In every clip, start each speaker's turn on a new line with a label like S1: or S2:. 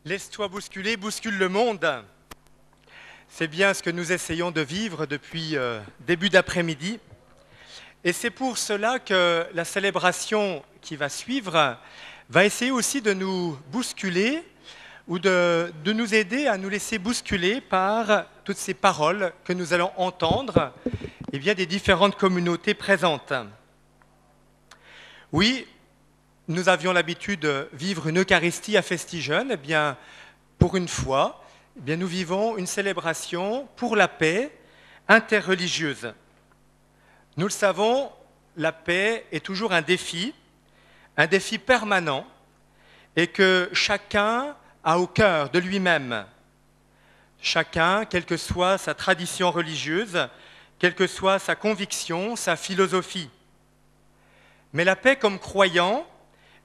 S1: Laisse-toi bousculer, bouscule le monde. C'est bien ce que nous essayons de vivre depuis début d'après-midi. Et c'est pour cela que la célébration qui va suivre va essayer aussi de nous bousculer ou de nous aider à nous laisser bousculer par toutes ces paroles que nous allons entendre des différentes communautés présentes. Oui, nous avions l'habitude de vivre une Eucharistie à Festijeunes. Pour une fois, nous vivons une célébration pour la paix interreligieuse. Nous le savons, la paix est toujours un défi permanent, et que chacun a au cœur de lui-même. Chacun, quelle que soit sa tradition religieuse, quelle que soit sa conviction, sa philosophie. Mais la paix comme croyant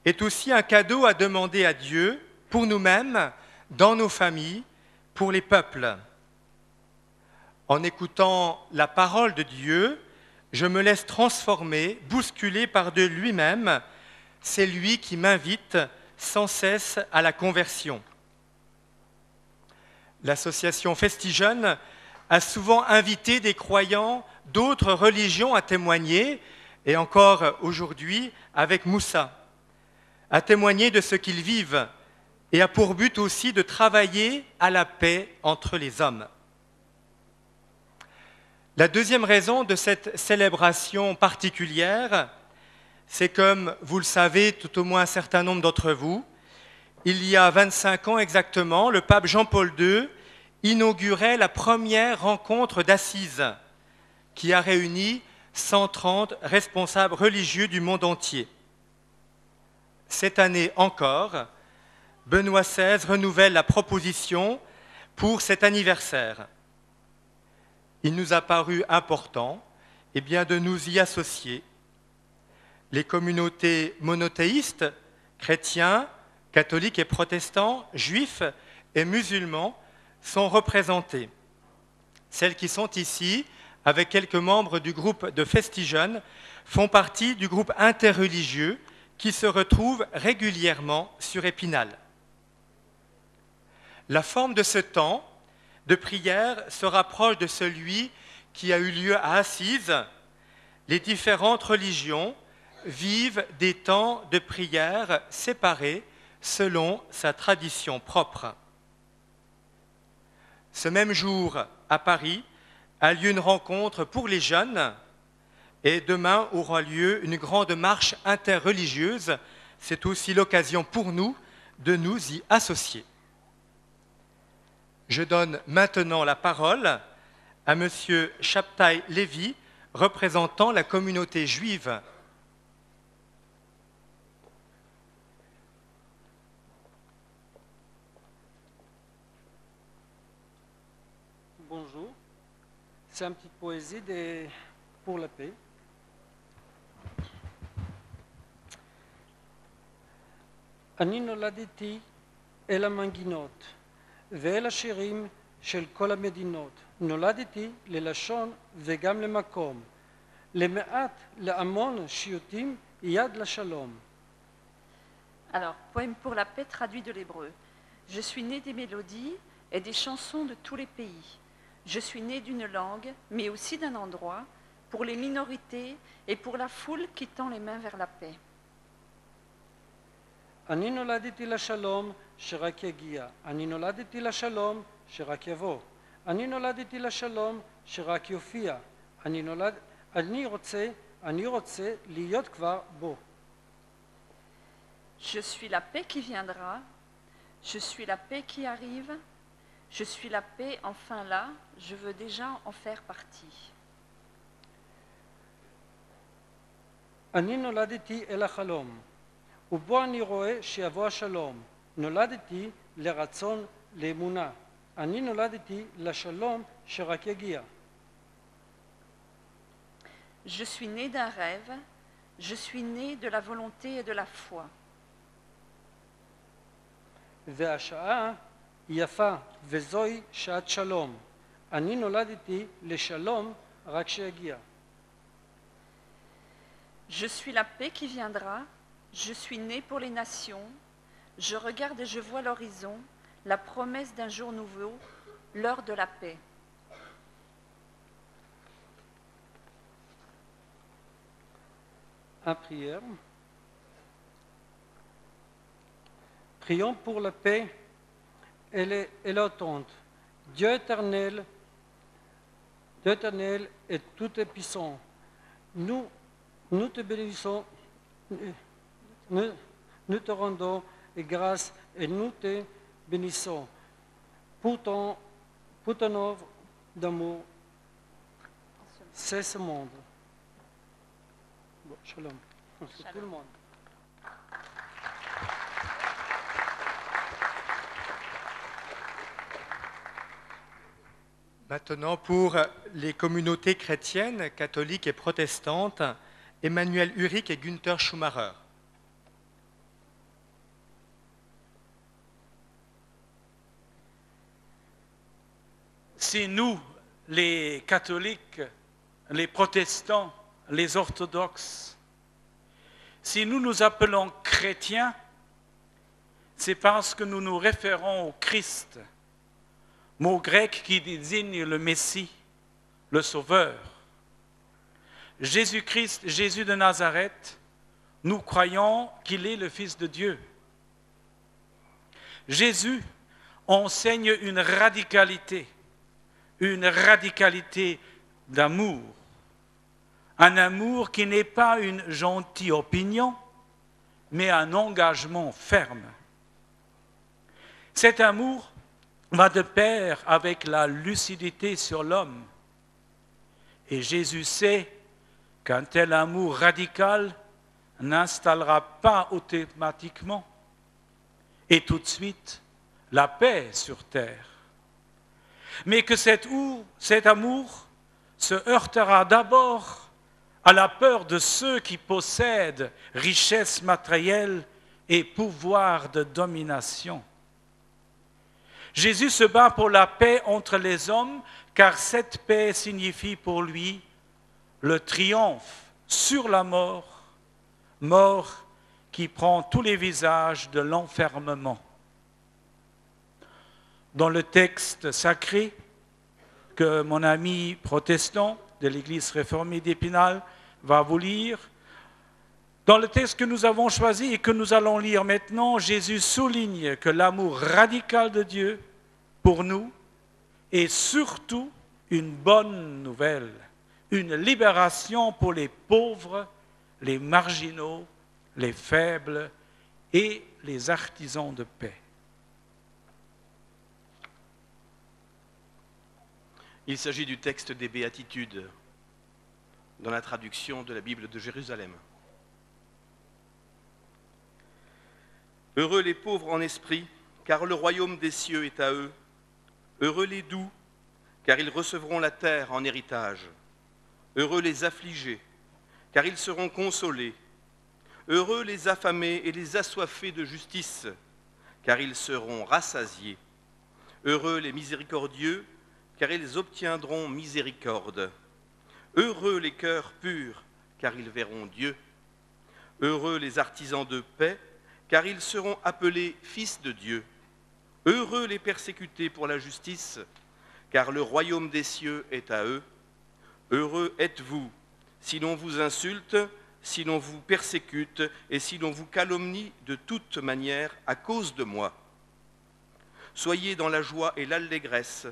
S1: est aussi un cadeau à demander à Dieu pour nous-mêmes, dans nos familles, pour les peuples. En écoutant la parole de Dieu, je me laisse transformer, bousculer par Dieu lui-même. C'est lui qui m'invite sans cesse à la conversion. L'association Festijeunes a souvent invité des croyants d'autres religions à témoigner, et encore aujourd'hui avec Moussa, à témoigner de ce qu'ils vivent et a pour but aussi de travailler à la paix entre les hommes. La deuxième raison de cette célébration particulière, c'est comme vous le savez, tout au moins un certain nombre d'entre vous, il y a 25 ans exactement, le pape Jean-Paul II inaugurait la première rencontre d'Assise qui a réuni 130 responsables religieux du monde entier. Cette année encore, Benoît XVI renouvelle la proposition pour cet anniversaire. Il nous a paru important de nous y associer. Les communautés monothéistes, chrétiens, catholiques et protestants, juifs et musulmans sont représentées. Celles qui sont ici, avec quelques membres du groupe de Festijeunes, font partie du groupe interreligieux qui se retrouve régulièrement sur Épinal. La forme de ce temps de prière se rapproche de celui qui a eu lieu à Assise. Les différentes religions vivent des temps de prière séparés selon sa tradition propre. Ce même jour, à Paris, a lieu une rencontre pour les jeunes, et demain aura lieu une grande marche interreligieuse. C'est aussi l'occasion pour nous de nous y associer. Je donne maintenant la parole à M. Shabtai Lévi, représentant la communauté juive.
S2: Bonjour, c'est une petite poésie pour la paix. אני נולדתי אל המנגינות ואל השירים של כל המדינות. נולדתי ללשון וגם למקום. למעט להמון שיוטים יד לשלום.
S3: Alors, poème pour la paix traduit de l'hébreu. Je suis né des mélodies et des chansons de tous les pays. Je suis né d'une langue, mais aussi d'un endroit, pour les minorités et pour la foule qui tend les mains vers la paix.
S2: אני נולדתי לשלום שרק יגיע. אני נולדתי לשלום שרק יבוא. אני נולדתי לשלום שרק יופיע. אני רוצה להיות כבר בו.
S3: Je suis la paix qui viendra, je suis la paix qui arrive, je suis la paix enfin là, je veux déjà en faire partie.
S2: אני נולדתי אל החלום, ובו אני רואה שיבוא השלום. נולדתי לרצון, לאמונה. אני נולדתי לשלום שרק יגיע.
S3: Je suis né d'un rêve, je suis né de la volonté et de la foi.
S2: והשעה יפה, וזוהי שעת שלום. אני נולדתי לשלום רק שיגיע.
S3: Je suis la paix qui viendra, je suis né pour les nations, je regarde et je vois l'horizon, la promesse d'un jour nouveau, l'heure de la paix.
S2: En prière. Prions pour la paix et l'attente. Dieu éternel et tout est puissant. Nous te bénissons, nous te rendons grâce et nous te bénissons pour ton œuvre d'amour. C'est ce monde. Bon, shalom. C'est tout le monde.
S1: Maintenant, pour les communautés chrétiennes, catholiques et protestantes, Emmanuel Uric et Günther Schumacher.
S4: Si nous, les catholiques, les protestants, les orthodoxes, si nous nous appelons chrétiens, c'est parce que nous nous référons au Christ, mot grec qui désigne le Messie, le Sauveur. Jésus-Christ, Jésus de Nazareth, nous croyons qu'il est le Fils de Dieu. Jésus enseigne une radicalité d'amour. Un amour qui n'est pas une gentille opinion, mais un engagement ferme. Cet amour va de pair avec la lucidité sur l'homme. Et Jésus sait qu'un tel amour radical n'installera pas automatiquement et tout de suite la paix sur terre. Mais que cet amour se heurtera d'abord à la peur de ceux qui possèdent richesse matérielle et pouvoir de domination. Jésus se bat pour la paix entre les hommes, car cette paix signifie pour lui le triomphe sur la mort, mort qui prend tous les visages de l'enfermement. Dans le texte sacré que mon ami protestant de l'Église réformée d'Épinal va vous lire, dans le texte que nous avons choisi et que nous allons lire maintenant, Jésus souligne que l'amour radical de Dieu pour nous est surtout une bonne nouvelle, une libération pour les pauvres, les marginaux, les faibles et les artisans de paix.
S5: Il s'agit du texte des Béatitudes dans la traduction de la Bible de Jérusalem. Heureux les pauvres en esprit, car le royaume des cieux est à eux. Heureux les doux, car ils recevront la terre en héritage. Heureux les affligés, car ils seront consolés. Heureux les affamés et les assoiffés de justice, car ils seront rassasiés. Heureux les miséricordieux, car ils obtiendront miséricorde. Heureux les cœurs purs, car ils verront Dieu. Heureux les artisans de paix, car ils seront appelés fils de Dieu. Heureux les persécutés pour la justice, car le royaume des cieux est à eux. Heureux êtes-vous, si l'on vous insulte, si l'on vous persécute et si l'on vous calomnie de toute manière à cause de moi. Soyez dans la joie et l'allégresse,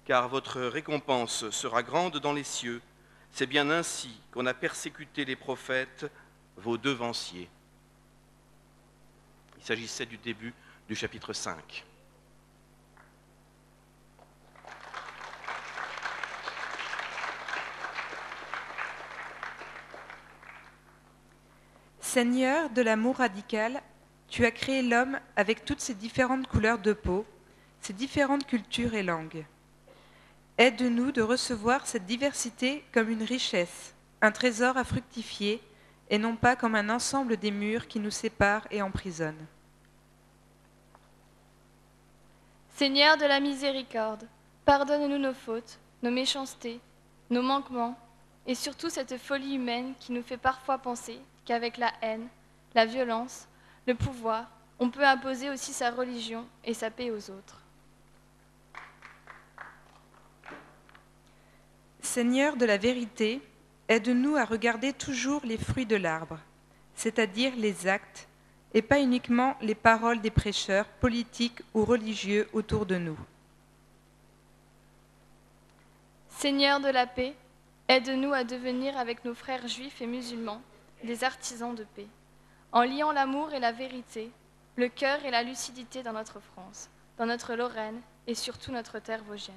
S5: car votre récompense sera grande dans les cieux. C'est bien ainsi qu'on a persécuté les prophètes, vos devanciers. Il s'agissait du début du chapitre 5.
S6: Seigneur de l'amour radical, tu as créé l'homme avec toutes ses différentes couleurs de peau, ses différentes cultures et langues. Aide-nous de recevoir cette diversité comme une richesse, un trésor à fructifier, et non pas comme un ensemble des murs qui nous séparent et emprisonnent.
S7: Seigneur de la miséricorde, pardonne-nous nos fautes, nos méchancetés, nos manquements, et surtout cette folie humaine qui nous fait parfois penser qu'avec la haine, la violence, le pouvoir, On peut imposer aussi sa religion et sa paix aux autres.
S6: Seigneur de la vérité, aide-nous à regarder toujours les fruits de l'arbre, c'est-à-dire les actes, et pas uniquement les paroles des prêcheurs politiques ou religieux autour de nous.
S7: Seigneur de la paix, aide-nous à devenir avec nos frères juifs et musulmans des artisans de paix, en liant l'amour et la vérité, le cœur et la lucidité dans notre France, dans notre Lorraine et surtout notre terre vosgienne.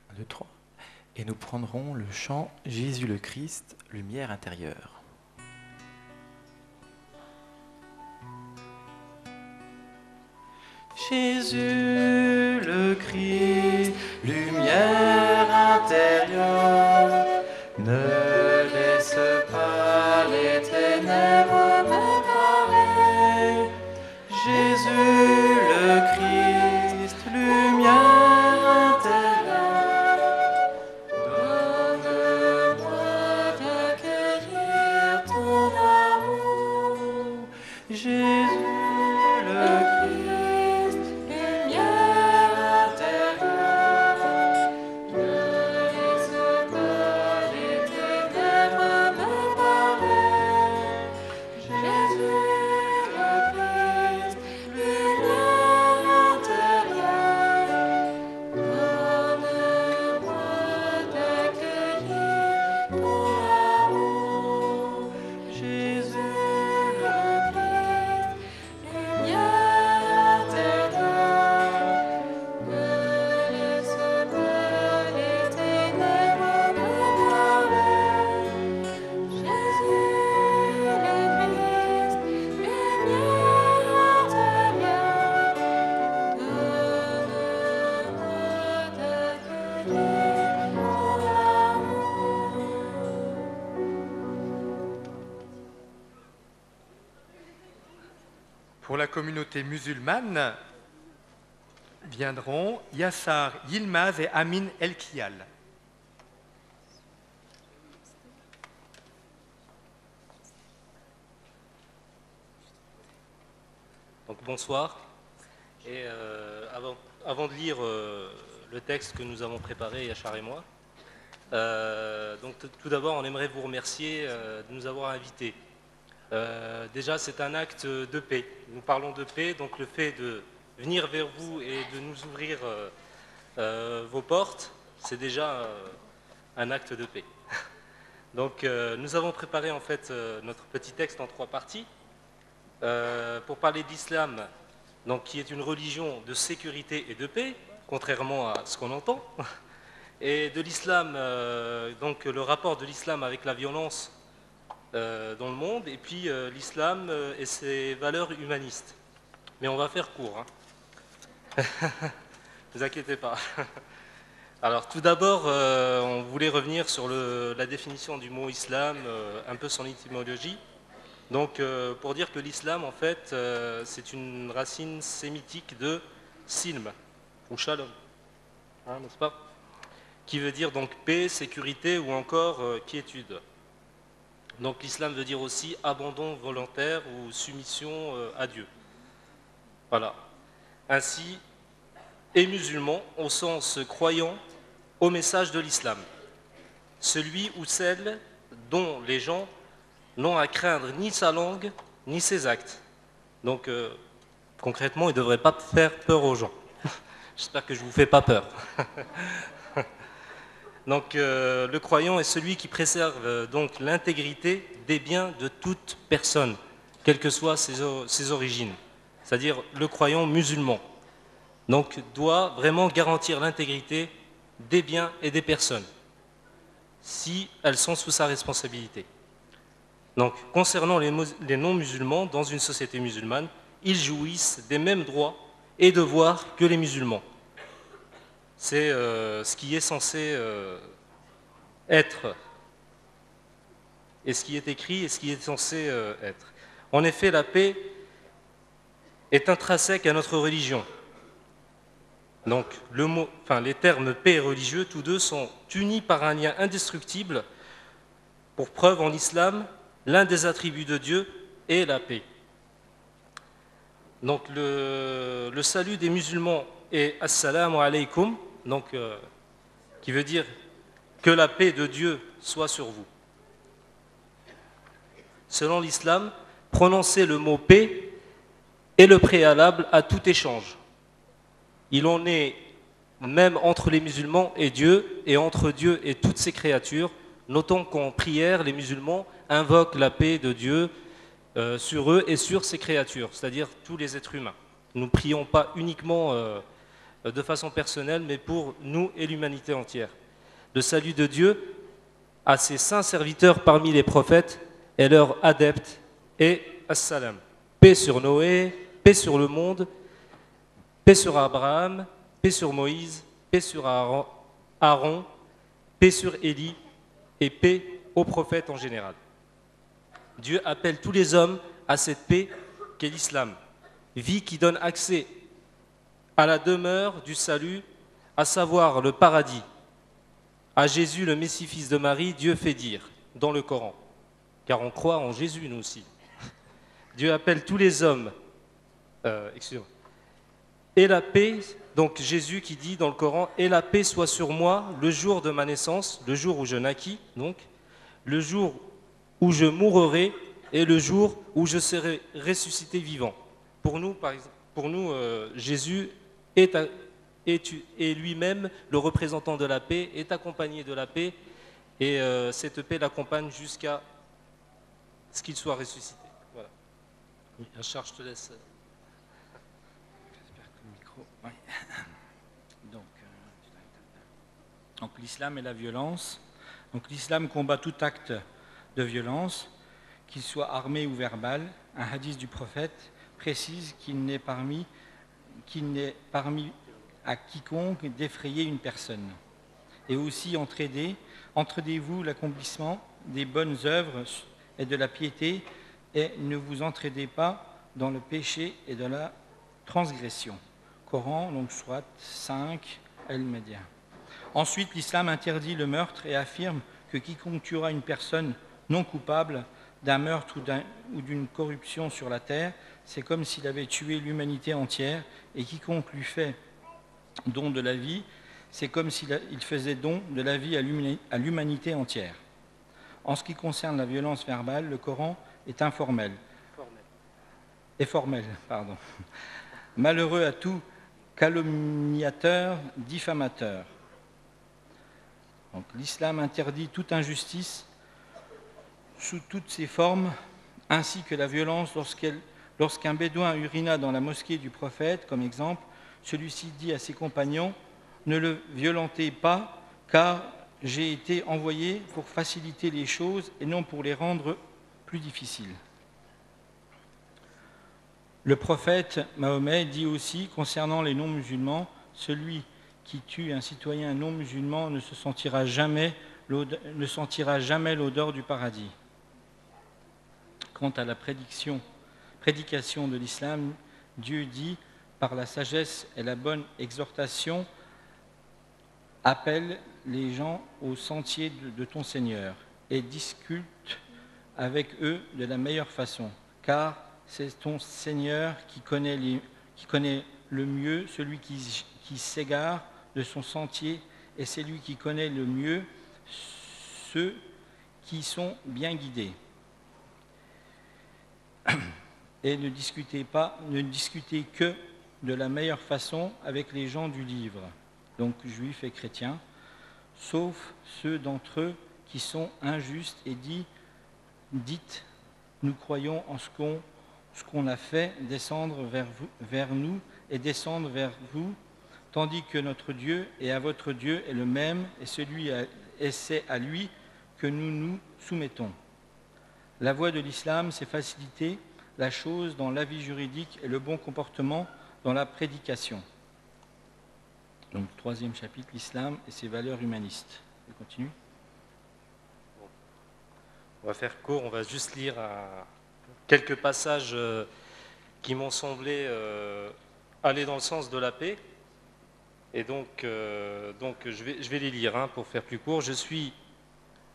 S8: Un, deux, trois. Et nous prendrons le chant Jésus le Christ, lumière intérieure. Jésus le Christ, lumière intérieure, ne laisse pas les ténèbres m'égarer. Jésus le Christ, lumière intérieure, donne-moi d'accueillir ton amour. Jésus le Christ, lumière intérieure, ne laisse pas les ténèbres m'égarer. Jésus le Christ, lumière intérieure, donne-moi d'accueillir ton amour. Jésus le Christ, lumière intérieure, ne laisse pas les ténèbres m'égarer. Jésus le Christ, lumière intérieure, donne-moi d'accueillir ton
S1: Pour la communauté musulmane, viendront Yassar Yilmaz et Amin El-Kial.
S9: Donc bonsoir. Et avant de lire le texte que nous avons préparé, Yachar et moi, donc tout d'abord, on aimerait vous remercier de nous avoir invités. Déjà, c'est un acte de paix. Nous parlons de paix, donc le fait de venir vers vous et de nous ouvrir vos portes, c'est déjà un acte de paix. Donc, nous avons préparé en fait notre petit texte en 3 parties. Pour parler d'islam, donc qui est une religion de sécurité et de paix, contrairement à ce qu'on entend, et de l'islam, donc le rapport de l'islam avec la violence dans le monde, et puis l'islam et ses valeurs humanistes. Mais on va faire court, hein. Ne vous inquiétez pas. Alors tout d'abord, on voulait revenir sur la définition du mot islam, un peu son étymologie. Donc pour dire que l'islam, en fait, c'est une racine sémitique de silm, ou shalom, hein, n'est-ce pas? Qui veut dire donc paix, sécurité ou encore quiétude. Donc l'islam veut dire aussi abandon volontaire ou soumission à Dieu. Voilà. Ainsi, et musulman au sens croyant au message de l'islam. Celui ou celle dont les gens n'ont à craindre ni sa langue ni ses actes. Donc concrètement, il ne devrait pas faire peur aux gens. J'espère que je ne vous fais pas peur. Donc le croyant est celui qui préserve donc l'intégrité des biens de toute personne, quelles que soient ses origines. C'est-à-dire le croyant musulman. Donc doit vraiment garantir l'intégrité des biens et des personnes, si elles sont sous sa responsabilité. Donc concernant les non-musulmans, dans une société musulmane, ils jouissent des mêmes droits et devoirs que les musulmans. C'est ce qui est censé être, et ce qui est écrit, et ce qui est censé être. En effet, la paix est intrinsèque à notre religion. Donc les termes paix et religieux, tous deux sont unis par un lien indestructible. Pour preuve, en islam, l'un des attributs de Dieu est la paix. Donc le salut des musulmans est Assalamu alaykum, donc, qui veut dire que la paix de Dieu soit sur vous. Selon l'islam, prononcer le mot paix est le préalable à tout échange. Il en est même entre les musulmans et Dieu, et entre Dieu et toutes ses créatures. Notons qu'en prière, les musulmans invoquent la paix de Dieu sur eux et sur ses créatures, c'est-à-dire tous les êtres humains. Nous ne prions pas uniquement de façon personnelle, mais pour nous et l'humanité entière. Le salut de Dieu à ses saints serviteurs parmi les prophètes et leurs adeptes et assalam. Paix sur Noé, paix sur le monde, paix sur Abraham, paix sur Moïse, paix sur Aaron, paix sur Élie et paix aux prophètes en général. Dieu appelle tous les hommes à cette paix qu'est l'islam, vie qui donne accès à la demeure du salut, à savoir le paradis. À Jésus, le Messie, fils de Marie, Dieu fait dire dans le Coran, car on croit en Jésus nous aussi. Dieu appelle tous les hommes, et la paix, donc Jésus qui dit dans le Coran, et la paix soit sur moi le jour de ma naissance, le jour où je naquis, donc, le jour où je mourrai et le jour où je serai ressuscité vivant. Pour nous, Jésus est lui-même le représentant de la paix, est accompagné de la paix, et cette paix l'accompagne jusqu'à ce qu'il soit ressuscité. Voilà. Achar, je te laisse.
S10: J'espère que le micro. Oui. Donc l'islam et la violence. Donc l'islam combat tout acte de violence, qu'il soit armé ou verbal. Un hadith du prophète précise qu'il n'est permis à quiconque d'effrayer une personne. Et aussi entraidez-vous l'accomplissement des bonnes œuvres et de la piété, et ne vous entraidez pas dans le péché et de la transgression. Coran, donc Surat 5, Al-Média. Ensuite, l'islam interdit le meurtre et affirme que quiconque tuera une personne non coupable d'un meurtre ou d'une corruption sur la terre, c'est comme s'il avait tué l'humanité entière, et quiconque lui fait don de la vie, c'est comme s'il faisait don de la vie à l'humanité entière. En ce qui concerne la violence verbale, le Coran est informel. Formel. Malheureux à tout calomniateur, diffamateur. Donc, l'islam interdit toute injustice sous toutes ses formes, ainsi que la violence lorsqu'un bédouin urina dans la mosquée du prophète, comme exemple, celui-ci dit à ses compagnons, ne le violentez pas, car j'ai été envoyé pour faciliter les choses et non pour les rendre plus difficiles. Le prophète Mahomet dit aussi, concernant les non-musulmans, celui qui tue un citoyen non-musulman ne sentira jamais l'odeur du paradis. Quant à la prédication de l'islam, Dieu dit, par la sagesse et la bonne exhortation, appelle les gens au sentier de ton Seigneur et discute avec eux de la meilleure façon, car c'est ton Seigneur qui connaît le mieux celui qui s'égare de son sentier, et c'est lui qui connaît le mieux ceux qui sont bien guidés. Et ne discutez que de la meilleure façon avec les gens du livre, donc juifs et chrétiens, sauf ceux d'entre eux qui sont injustes et dites, nous croyons en ce qu'on a fait descendre vers nous et descendre vers vous, tandis que notre Dieu et à votre Dieu est le même, et c'est à lui que nous nous soumettons. La voie de l'islam, c'est faciliter la chose dans la vie juridique et le bon comportement dans la prédication. Donc, 3e chapitre, l'islam et ses valeurs humanistes. Je continue.
S9: On va faire court, on va juste lire quelques passages qui m'ont semblé aller dans le sens de la paix. Et donc je vais les lire pour faire plus court. Je suis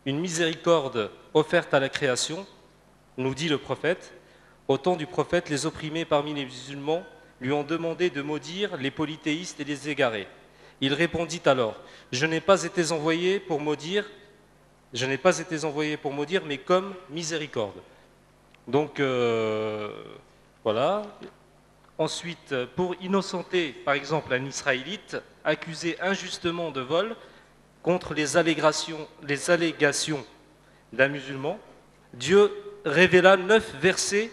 S9: une miséricorde offerte à la création, nous dit le prophète. Au temps du prophète, les opprimés parmi les musulmans lui ont demandé de maudire les polythéistes et les égarés. Il répondit alors, je n'ai pas été envoyé pour maudire, mais comme miséricorde. Donc voilà. Ensuite, pour innocenter, par exemple, un Israélite accusé injustement de vol contre les allégations d'un musulman, Dieu révéla 9 versets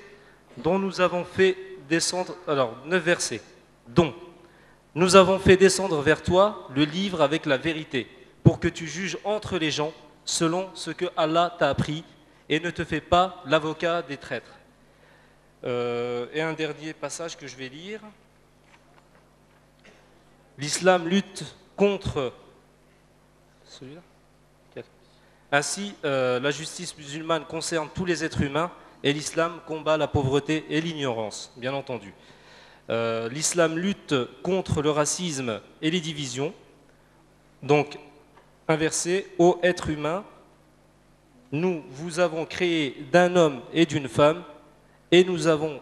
S9: dont nous avons fait descendre vers toi le livre avec la vérité, pour que tu juges entre les gens selon ce que Allah t'a appris et ne te fais pas l'avocat des traîtres. Et un dernier passage que je vais lire. L'islam lutte contre... Celui-là ? Ainsi, la justice musulmane concerne tous les êtres humains et l'islam combat la pauvreté et l'ignorance, bien entendu. L'islam lutte contre le racisme et les divisions. Donc, inversé, ô être humain, nous vous avons créé d'un homme et d'une femme et nous avons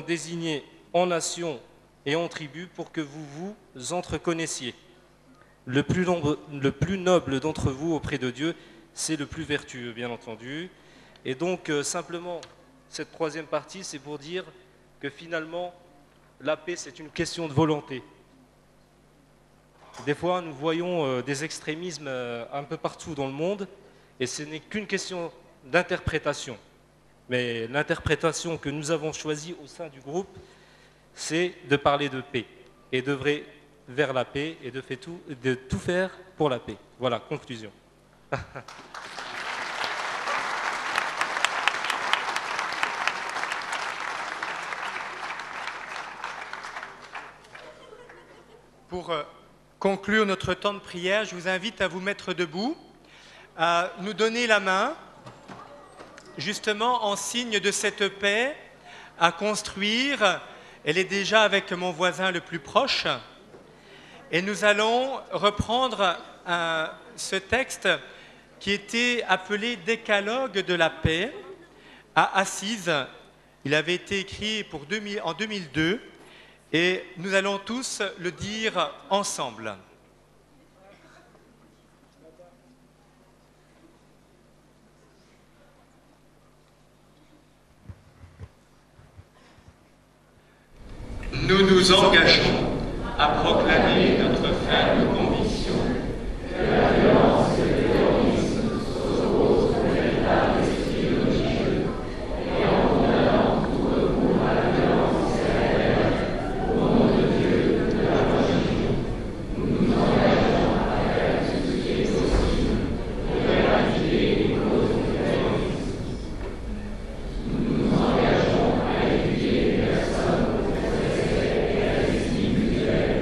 S9: désigné en nation et en tribu pour que vous vous entreconnaissiez. Le plus noble d'entre vous auprès de Dieu, c'est le plus vertueux, bien entendu. Et donc, simplement, cette troisième partie, c'est pour dire que finalement, la paix, c'est une question de volonté. Des fois, nous voyons des extrémismes un peu partout dans le monde, et ce n'est qu'une question d'interprétation. Mais l'interprétation que nous avons choisie au sein du groupe, c'est de parler de paix et d'œuvrer vers la paix et de tout faire pour la paix. Voilà, conclusion.
S1: Pour conclure notre temps de prière, je vous invite à vous mettre debout, à nous donner la main, justement en signe de cette paix à construire. Elle est déjà avec mon voisin le plus proche. Et nous allons reprendre ce texte qui était appelé Décalogue de la paix à Assise. Il avait été écrit en 2002 et nous allons tous le dire ensemble. Nous nous engageons à proclamer notre ferme conviction que la violence et le terrorisme s'opposent au véritable esprit religieux et en condamnant tout recours à la violence et à la haine au nom de Dieu et de la religion. Nous nous engageons à faire tout ce qui est possible pour éradiquer les causes du terrorisme. Nous nous engageons à éduquer les personnes au respect et à l'estime mutuelle,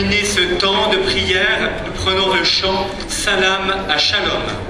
S1: terminer ce temps de prière, nous prenons le chant Salam à Shalom.